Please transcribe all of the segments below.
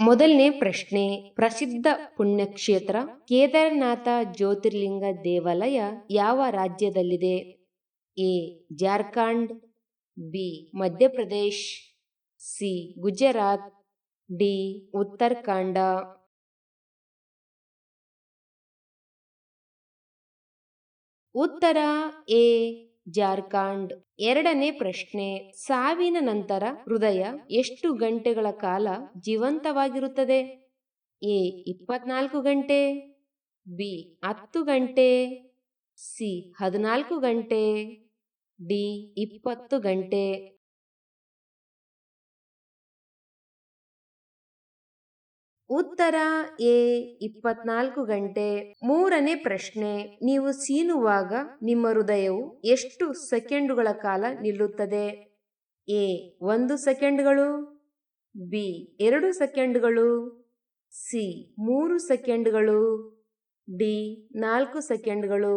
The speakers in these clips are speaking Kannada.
ಮೊದಲನೇ ಪ್ರಶ್ನೆ, ಪ್ರಸಿದ್ಧ ಪುಣ್ಯಕ್ಷೇತ್ರ ಕೇದಾರನಾಥ ಜ್ಯೋತಿರ್ಲಿಂಗ ದೇವಾಲಯ ಯಾವ ರಾಜ್ಯದಲ್ಲಿದೆ? A Jharkhand, B Madhya Pradesh, C Gujarat, D Uttarakhand. ಉತ್ತರ ಎ ಜಾರ್ಖಂಡ್. ಎರಡನೇ ಪ್ರಶ್ನೆ, ಸಾವಿನ ನಂತರ ಹೃದಯ ಎಷ್ಟು ಗಂಟೆಗಳ ಕಾಲ ಜೀವಂತವಾಗಿರುತ್ತದೆ? ಎ 24 ಗಂಟೆ, ಬಿ 10 ಗಂಟೆ, ಸಿ 14 ಗಂಟೆ, ಡಿ 20 ಗಂಟೆ. ಉತ್ತರ ಎ 24 ಗಂಟೆ. ಮೂರನೇ ಪ್ರಶ್ನೆ, ನೀವು ಸೀನುವಾಗ ನಿಮ್ಮ ಹೃದಯವು ಎಷ್ಟು ಸೆಕೆಂಡುಗಳ ಕಾಲ ನಿಲ್ಲುತ್ತದೆ? ಎ 1 ಸೆಕೆಂಡ್ಗಳು, ಬಿ 2 ಸೆಕೆಂಡ್ಗಳು, ಸಿ 3 ಸೆಕೆಂಡ್ಗಳು, ಡಿ 4 ಸೆಕೆಂಡ್ಗಳು.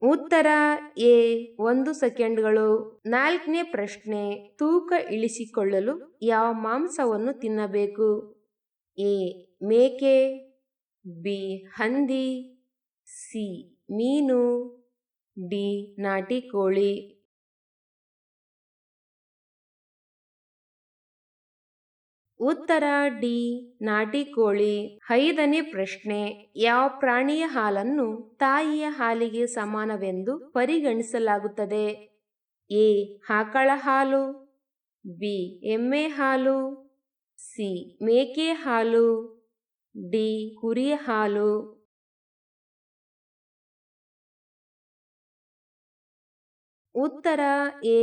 ಉತ್ತರ ಎ 1 ಸೆಕೆಂಡ್ಗಳು. ನಾಲ್ಕನೇ ಪ್ರಶ್ನೆ, ತೂಕ ಇಳಿಸಿಕೊಳ್ಳಲು ಯಾವ ಮಾಂಸವನ್ನು ತಿನ್ನಬೇಕು? ಎ ಮೇಕೆ, ಬಿ ಹಂದಿ, ಸಿ ಮೀನು, ಡಿ ನಾಟಿ ಕೋಳಿ. ಉತ್ತರ ಡಿ ನಾಟಿ ಕೋಳಿ. ಐದನೇ ಪ್ರಶ್ನೆ, ಯಾವ ಪ್ರಾಣಿಯ ಹಾಲನ್ನು ತಾಯಿಯ ಹಾಲಿಗೆ ಸಮಾನವೆಂದು ಪರಿಗಣಿಸಲಾಗುತ್ತದೆ? ಎ ಆಕಳ ಹಾಲು, ಬಿ ಎಮ್ಮೆ ಹಾಲು, ಸಿ ಮೇಕೆ ಹಾಲು, ಡಿ ಕುರಿಯ ಹಾಲು. ಉತ್ತರ ಎ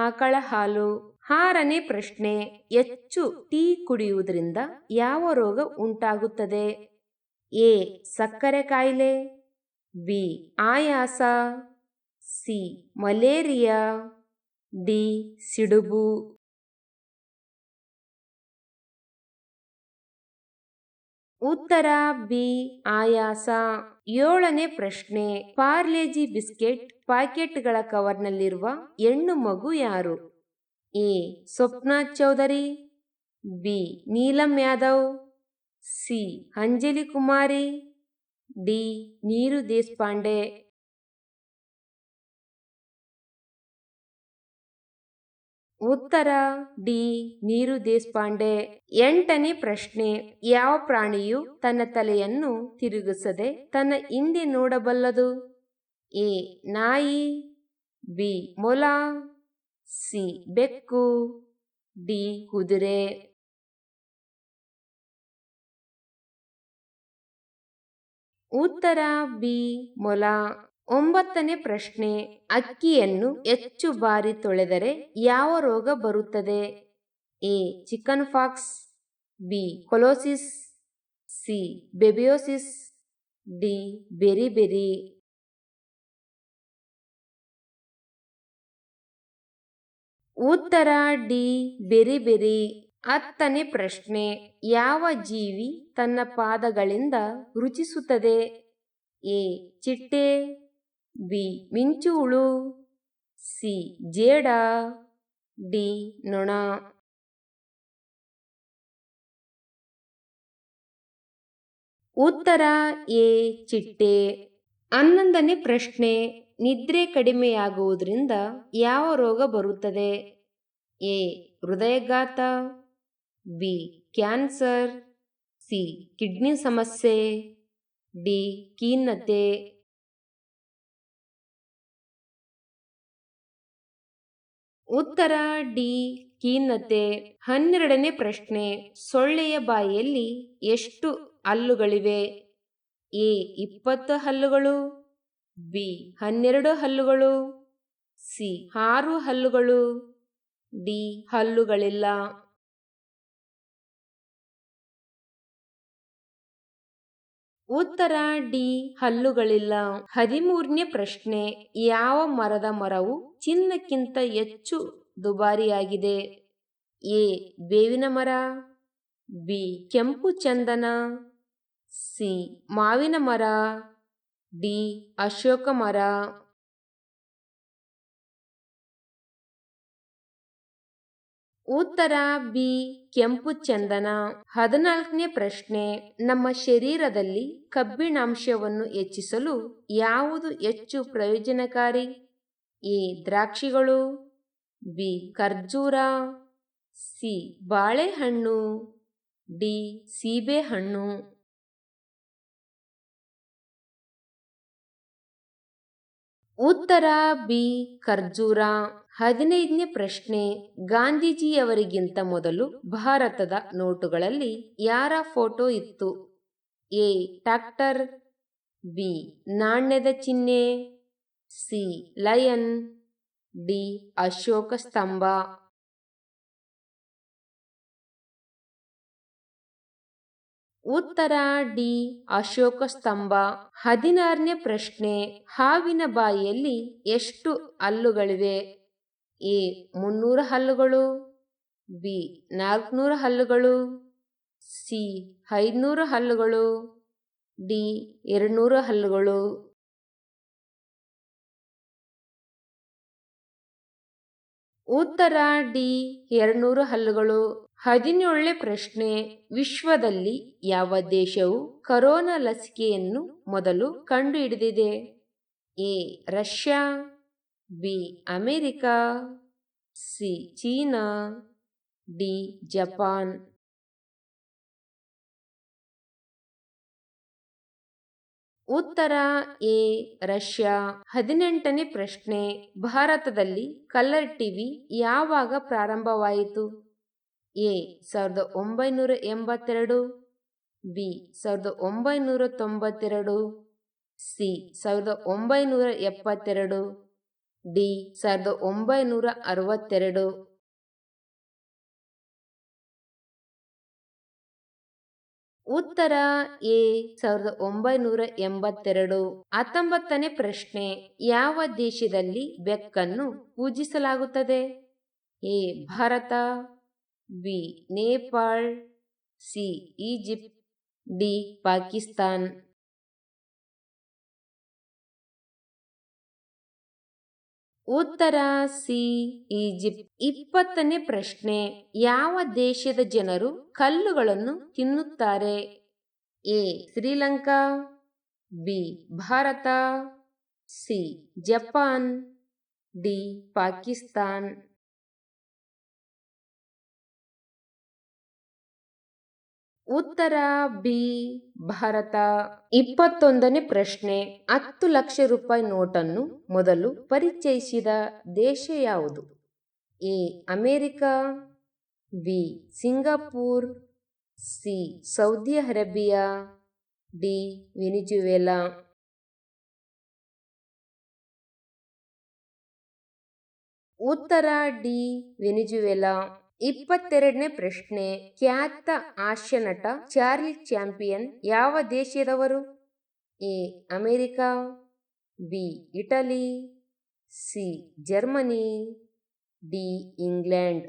ಆಕಳ ಹಾಲು. ಆರನೇ ಪ್ರಶ್ನೆ, ಹೆಚ್ಚು ಟೀ ಕುಡಿಯುವುದರಿಂದ ಯಾವ ರೋಗ ಉಂಟಾಗುತ್ತದೆ? ಎ ಸಕ್ಕರೆ ಕಾಯಿಲೆ, ಬಿ ಆಯಾಸ, ಸಿ ಮಲೇರಿಯಾ, ಡಿ ಸಿಡುಬು. ಉತ್ತರ ಬಿ ಆಯಾಸ. ಏಳನೇ ಪ್ರಶ್ನೆ, ಪಾರ್ಲೆಜಿ ಬಿಸ್ಕೆಟ್ ಪ್ಯಾಕೆಟ್ಗಳ ಕವರ್ನಲ್ಲಿರುವ ಹೆಣ್ಣು ಮಗು ಯಾರು? A Swapna Chaudhary, B Neelam Yadav, C Anjali Kumari, D Neeru Deshpande. ಉತ್ತರ ಡಿ ನೀರು ದೇಶಪಾಂಡೆ. ಎಂಟನೇ ಪ್ರಶ್ನೆ, ಯಾವ ಪ್ರಾಣಿಯು ತನ್ನ ತಲೆಯನ್ನು ತಿರುಗಿಸದೆ ತನ್ನ ಹಿಂದೆ ನೋಡಬಲ್ಲದು? ಎ ನಾಯಿ, ಬಿ ಮೊಲ, ಸಿ ಬೆಕ್ಕು, ಡಿ ಕುದುರೆ. ಉತ್ತರ ಬಿ ಮೊಲ. ಒಂಬತ್ತನೇ ಪ್ರಶ್ನೆ, ಅಕ್ಕಿಯನ್ನು ಹೆಚ್ಚು ಬಾರಿ ತೊಳೆದರೆ ಯಾವ ರೋಗ ಬರುತ್ತದೆ? ಎ ಚಿಕನ್ ಫಾಕ್ಸ್, ಬಿ ಕೊಲೋಸಿಸ್, ಸಿ ಬೆಬಿಯೋಸಿಸ್, ಡಿ ಬೆರಿಬೆರಿ. ಉತ್ತರ ಡಿ ಬೆರಿಬೆರಿ. ಹತ್ತನೇ ಪ್ರಶ್ನೆ, ಯಾವ ಜೀವಿ ತನ್ನ ಪಾದಗಳಿಂದ ರುಚಿಸುತ್ತದೆ? ಎ ಚಿಟ್ಟೆ, ಬಿ ಮಿಂಚುಹುಳು, ಸಿ ಜೇಡ, ಡಿ ನೊಣ. ಉತ್ತರ ಎ ಚಿಟ್ಟೆ. ಹನ್ನೊಂದನೇ ಪ್ರಶ್ನೆ, ನಿದ್ರೆ ಕಡಿಮೆಯಾಗುವುದರಿಂದ ಯಾವ ರೋಗ ಬರುತ್ತದೆ? ಎ ಹೃದಯಾಘಾತ, ಬಿ ಕ್ಯಾನ್ಸರ್, ಸಿ ಕಿಡ್ನಿ ಸಮಸ್ಯೆ, ಡಿ ಖಿನ್ನತೆ. ಉತ್ತರ ಡಿ ಖಿನ್ನತೆ. ಹನ್ನೆರಡನೇ ಪ್ರಶ್ನೆ, ಸೊಳ್ಳೆಯ ಬಾಯಿಯಲ್ಲಿ ಎಷ್ಟು ಹಲ್ಲುಗಳಿವೆ? ಎ 20 ಹಲ್ಲುಗಳು, ಬಿ 12 ಹಲ್ಲುಗಳು, ಸಿ 6 ಹಲ್ಲುಗಳು, ಡಿ ಹಲ್ಲುಗಳಿಲ್ಲ. ಉತ್ತರ ಡಿ ಹಲ್ಲುಗಳಿಲ್ಲ. 13ನೇ ಪ್ರಶ್ನೆ, ಯಾವ ಮರದ ಮರವು ಚಿನ್ನಕ್ಕಿಂತ ಹೆಚ್ಚು ದುಬಾರಿಯಾಗಿದೆ? ಎ ಬೇವಿನ ಮರ, ಬಿ ಕೆಂಪು ಚಂದನ, ಸಿ ಮಾವಿನ ಮರ, ಡಿ ಅಶೋಕ ಮರ. ಉತ್ತರ ಬಿ ಕೆಂಪು ಚಂದನ. 14ನೇ ಪ್ರಶ್ನೆ, ನಮ್ಮ ಶರೀರದಲ್ಲಿ ಕಬ್ಬಿಣಾಂಶವನ್ನು ಹೆಚ್ಚಿಸಲು ಯಾವುದು ಹೆಚ್ಚು ಪ್ರಯೋಜನಕಾರಿ? ಎ ದ್ರಾಕ್ಷಿಗಳು, ಬಿ ಖರ್ಜೂರ, ಸಿ ಬಾಳೆಹಣ್ಣು, ಡಿ ಸೀಬೆಹಣ್ಣು. ಉತ್ತರ ಬಿ ಖರ್ಜೂರ. 15ನೇ ಪ್ರಶ್ನೆ, ಗಾಂಧೀಜಿಯವರಿಗಿಂತ ಮೊದಲು ಭಾರತದ ನೋಟುಗಳಲ್ಲಿ ಯಾರ ಫೋಟೋ ಇತ್ತು? ಎ ಡಾಕ್ಟರ್, ಬಿ ನಾಣ್ಯದ ಚಿಹ್ನೆ, ಸಿ ಲಯನ್, ಡಿ ಅಶೋಕ ಸ್ತಂಭ. ಉತ್ತರ ಡಿ ಅಶೋಕ ಸ್ತಂಭ. 16ನೇ ಪ್ರಶ್ನೆ, ಹಾವಿನ ಬಾಯಿಯಲ್ಲಿ ಎಷ್ಟು ಹಲ್ಲುಗಳಿವೆ? ಎ 300 ಹಲ್ಲುಗಳು, ಬಿ 400 ಹಲ್ಲುಗಳು, ಸಿ 500 ಹಲ್ಲುಗಳು, ಡಿ 200 ಹಲ್ಲುಗಳು. ಉತ್ತರ ಡಿ 200 ಹಲ್ಲುಗಳು. 17ನೇ ಪ್ರಶ್ನೆ, ವಿಶ್ವದಲ್ಲಿ ಯಾವ ದೇಶವು ಕರೋನಾ ಲಸಿಕೆಯನ್ನು ಮೊದಲು ಕಂಡುಹಿಡಿದಿದೆ? A Russia, B America, C China, D Japan. ಉತ್ತರ ಎ ರಷ್ಯಾ. 18ನೇ ಪ್ರಶ್ನೆ, ಭಾರತದಲ್ಲಿ ಕಲರ್ ಟಿವಿ ಯಾವಾಗ ಪ್ರಾರಂಭವಾಯಿತು? A 1982, B 1992, C 1972, D 1962. ಉತ್ತರ ಎ 1982. 19ನೇ ಪ್ರಶ್ನೆ, ಯಾವ ದೇಶದಲ್ಲಿ ಬೆಕ್ಕನ್ನು ಪೂಜಿಸಲಾಗುತ್ತದೆ? A Bharat, B Nepal, C Egypt, D Pakistan. ಉತ್ತರ ಸಿ ಈಜಿಪ್ಟ್. 20ನೇ ಪ್ರಶ್ನೆ, ಯಾವ ದೇಶದ ಜನರು ಕಲ್ಲುಗಳನ್ನು ತಿನ್ನುತ್ತಾರೆ? A Sri Lanka, B Bharat, C Japan, D Pakistan. ಉತ್ತರ ಬಿ ಭಾರತ. 21ನೇ ಪ್ರಶ್ನೆ, 10 ಲಕ್ಷ ರೂಪಾಯಿ ನೋಟನ್ನು ಮೊದಲು ಪರಿಚಯಿಸಿದ ದೇಶ ಯಾವುದು? A America, B Singapore, C Saudi Arabia, D Venezuela. ಉತ್ತರ ಡಿ ವೆನಿಜುವೆಲಾ. 22ನೇ ಪ್ರಶ್ನೆ, ಖ್ಯಾತ ಹಾಸ್ಯ ನಟ ಚಾರ್ಲಿ ಚಾಪ್ಲಿನ್ ಯಾವ ದೇಶದವರು? A America, B Italy, C Germany, D England.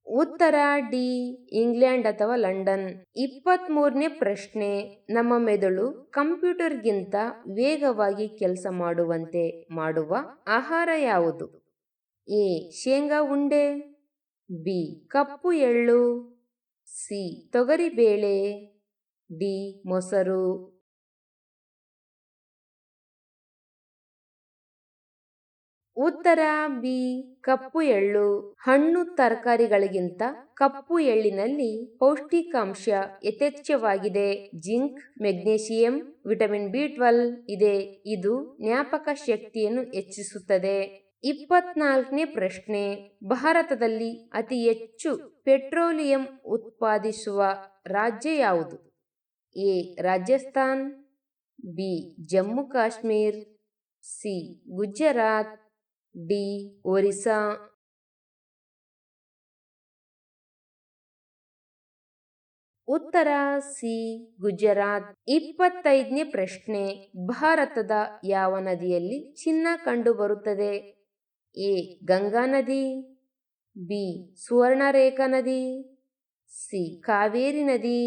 ಉತ್ತರ ಡಿ ಇಂಗ್ಲೆಂಡ್ ಅಥವಾ ಲಂಡನ್. 23ನೇ ಪ್ರಶ್ನೆ, ನಮ್ಮ ಮೆದುಳು ಕಂಪ್ಯೂಟರ್ಗಿಂತ ವೇಗವಾಗಿ ಕೆಲಸ ಮಾಡುವಂತೆ ಮಾಡುವ ಆಹಾರ ಯಾವುದು? ಎ ಶೇಂಗಾ ಉಂಡೆ, ಬಿ ಕಪ್ಪು ಎಳ್ಳು, ಸಿ ತೊಗರಿಬೇಳೆ, ಡಿ ಮೊಸರು. ಉತ್ತರ ಬಿ ಕಪ್ಪು ಎಳ್ಳು. ಹಣ್ಣು ತರಕಾರಿಗಳಿಗಿಂತ ಕಪ್ಪು ಎಳ್ಳಿನಲ್ಲಿ ಪೌಷ್ಟಿಕಾಂಶ ಯಥೇಚ್ಛವಾಗಿದೆ. ಜಿಂಕ್, ಮೆಗ್ನೀಸಿಯಂ, ವಿಟಮಿನ್ ಬಿ12 ಇದೆ. ಇದು ಜ್ಞಾಪಕ ಶಕ್ತಿಯನ್ನು ಹೆಚ್ಚಿಸುತ್ತದೆ. 24ನೇ ಪ್ರಶ್ನೆ, ಭಾರತದಲ್ಲಿ ಅತಿ ಹೆಚ್ಚು ಪೆಟ್ರೋಲಿಯಂ ಉತ್ಪಾದಿಸುವ ರಾಜ್ಯ ಯಾವುದು? A Rajasthan, B Jammu Kashmir, C Gujarat, D Orissa. ಉತ್ತರ ಸಿ ಗುಜರಾತ್. 25ನೇ ಪ್ರಶ್ನೆ, ಭಾರತದ ಯಾವ ನದಿಯಲ್ಲಿ ಚಿನ್ನ ಕಂಡುಬರುತ್ತದೆ? ಎ ಗಂಗಾ ನದಿ, ಬಿ ಸುವರ್ಣರೇಖಾ ನದಿ, ಸಿ ಕಾವೇರಿ ನದಿ,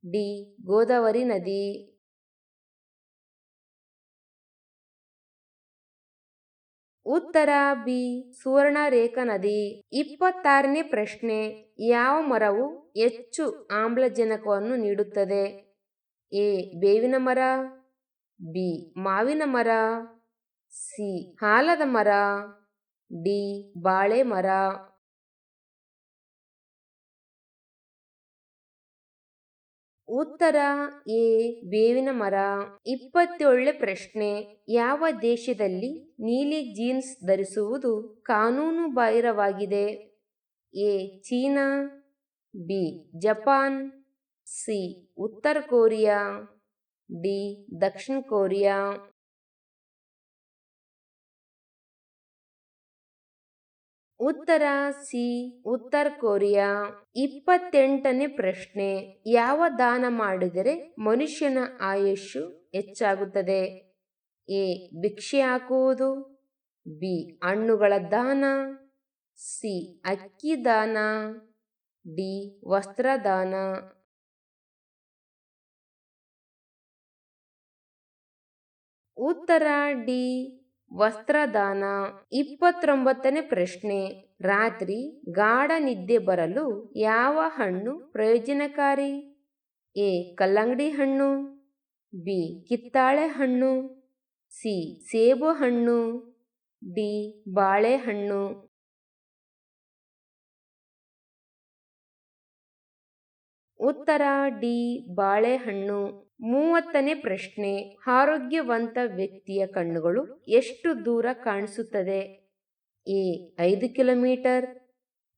ಡಿ ಗೋದಾವರಿ ನದಿ. ಉತ್ತರ ಬಿ ಸುವರ್ಣರೇಖಾ ನದಿ. 26ನೇ ಪ್ರಶ್ನೆ, ಯಾವ ಮರವು ಹೆಚ್ಚು ಆಮ್ಲಜನಕವನ್ನು ನೀಡುತ್ತದೆ? ಎ ಬೇವಿನ ಮರ, ಬಿ ಮಾವಿನ ಮರ, ಸಿ ಆಲದ ಮರ, ಡಿ ಬಾಳೆ ಮರ. ಉತ್ತರ ಎ ಬೇವಿನ ಮರ. 27ನೇ ಪ್ರಶ್ನೆ, ಯಾವ ದೇಶದಲ್ಲಿ ನೀಲಿ ಜೀನ್ಸ್ ಧರಿಸುವುದು ಕಾನೂನು ಬಾಹಿರವಾಗಿದೆ? A China, B Japan, C ಉತ್ತರ ಕೊರಿಯಾ, ಡಿ ದಕ್ಷಿಣ ಕೊರಿಯಾ. ಉತ್ತರ ಸಿ ಉತ್ತರ ಕೊರಿಯಾ. 28ನೇ ಪ್ರಶ್ನೆ, ಯಾವ ದಾನ ಮಾಡಿದರೆ ಮನುಷ್ಯನ ಆಯುಷ್ಯು ಹೆಚ್ಚಾಗುತ್ತದೆ? ಎ ಭಿಕ್ಷೆ ಹಾಕುವುದು, ಬಿ ಹಣ್ಣುಗಳ ದಾನ, ಸಿ ಅಕ್ಕಿ ದಾನ, ಡಿ ವಸ್ತ್ರದಾನ. ಉತ್ತರ ಡಿ ವಸ್ತ್ರದಾನ. 29ನೇ ಪ್ರಶ್ನೆ, ರಾತ್ರಿ ಗಾಢ ನಿದ್ದೆ ಬರಲು ಯಾವ ಹಣ್ಣು ಪ್ರಯೋಜನಕಾರಿ? ಎ ಕಲ್ಲಂಗಡಿ ಹಣ್ಣು, ಬಿ ಕಿತ್ತಳೆ ಹಣ್ಣು, ಸಿ ಸೇಬು ಹಣ್ಣು, ಡಿ ಬಾಳೆಹಣ್ಣು. ಉತ್ತರ ಡಿ ಬಾಳೆಹಣ್ಣು. 30ನೇ ಪ್ರಶ್ನೆ, ಆರೋಗ್ಯವಂತ ವ್ಯಕ್ತಿಯ ಕಣ್ಣುಗಳು ಎಷ್ಟು ದೂರ ಕಾಣಿಸುತ್ತದೆ? A 5 kilometre,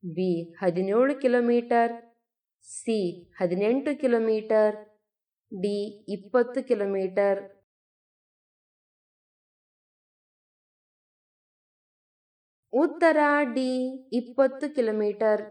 B 17 kilometre, C 18 kilometre, D 20 kilometre. ಉತ್ತರ ಡಿ 20 ಕಿಲೋಮೀಟರ್.